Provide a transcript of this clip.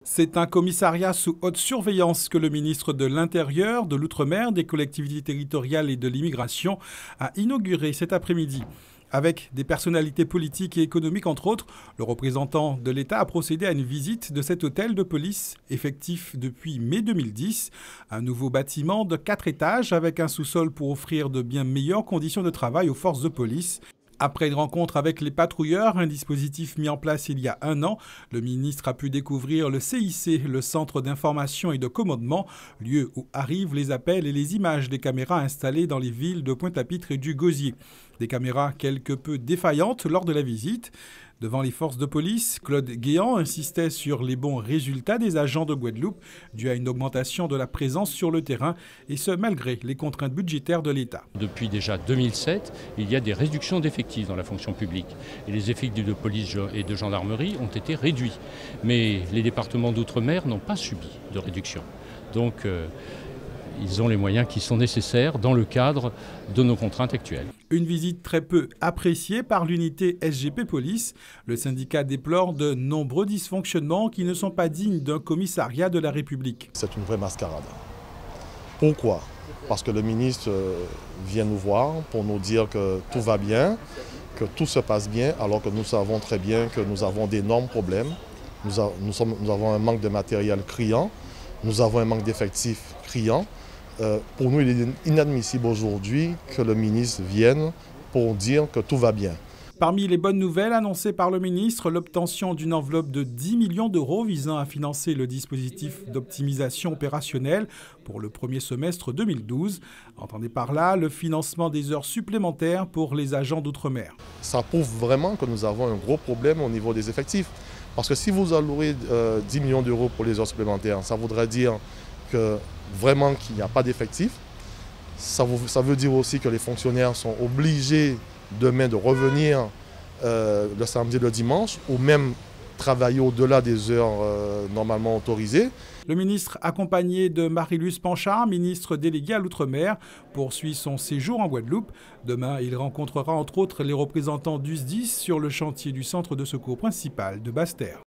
C'est un commissariat sous haute surveillance que le ministre de l'Intérieur, de l'Outre-mer, des collectivités territoriales et de l'immigration a inauguré cet après-midi. Avec des personnalités politiques et économiques entre autres, le représentant de l'État a procédé à une visite de cet hôtel de police, effectif depuis mai 2010. Un nouveau bâtiment de 4 étages avec un sous-sol pour offrir de bien meilleures conditions de travail aux forces de police. Après une rencontre avec les patrouilleurs, un dispositif mis en place il y a 1 an, le ministre a pu découvrir le CIC, le Centre d'information et de commandement, lieu où arrivent les appels et les images des caméras installées dans les villes de Pointe-à-Pitre et du Gosier. Des caméras quelque peu défaillantes lors de la visite. Devant les forces de police, Claude Guéant insistait sur les bons résultats des agents de Guadeloupe, dû à une augmentation de la présence sur le terrain, et ce malgré les contraintes budgétaires de l'État. Depuis déjà 2007, il y a des réductions d'effectifs dans la fonction publique. Et les effectifs de police et de gendarmerie ont été réduits. Mais les départements d'outre-mer n'ont pas subi de réduction. Donc, ils ont les moyens qui sont nécessaires dans le cadre de nos contraintes actuelles. Une visite très peu appréciée par l'unité SGP Police. Le syndicat déplore de nombreux dysfonctionnements qui ne sont pas dignes d'un commissariat de la République. C'est une vraie mascarade. Pourquoi? Parce que le ministre vient nous voir pour nous dire que tout va bien, que tout se passe bien, alors que nous savons très bien que nous avons d'énormes problèmes. Nous avons un manque de matériel criant, nous avons un manque d'effectifs criant. Pour nous, il est inadmissible aujourd'hui que le ministre vienne pour dire que tout va bien. Parmi les bonnes nouvelles annoncées par le ministre, l'obtention d'une enveloppe de 10 millions d'euros visant à financer le dispositif d'optimisation opérationnelle pour le premier semestre 2012. Entendez par là le financement des heures supplémentaires pour les agents d'outre-mer. Ça prouve vraiment que nous avons un gros problème au niveau des effectifs. Parce que si vous allouez 10 millions d'euros pour les heures supplémentaires, ça voudrait dire que vraiment qu'il n'y a pas d'effectifs. Ça veut dire aussi que les fonctionnaires sont obligés demain de revenir le samedi et le dimanche ou même travailler au-delà des heures normalement autorisées. Le ministre, accompagné de Marie-Luce Panchard, ministre déléguée à l'Outre-mer, poursuit son séjour en Guadeloupe. Demain, il rencontrera entre autres les représentants du SDIS sur le chantier du centre de secours principal de Basse-Terre.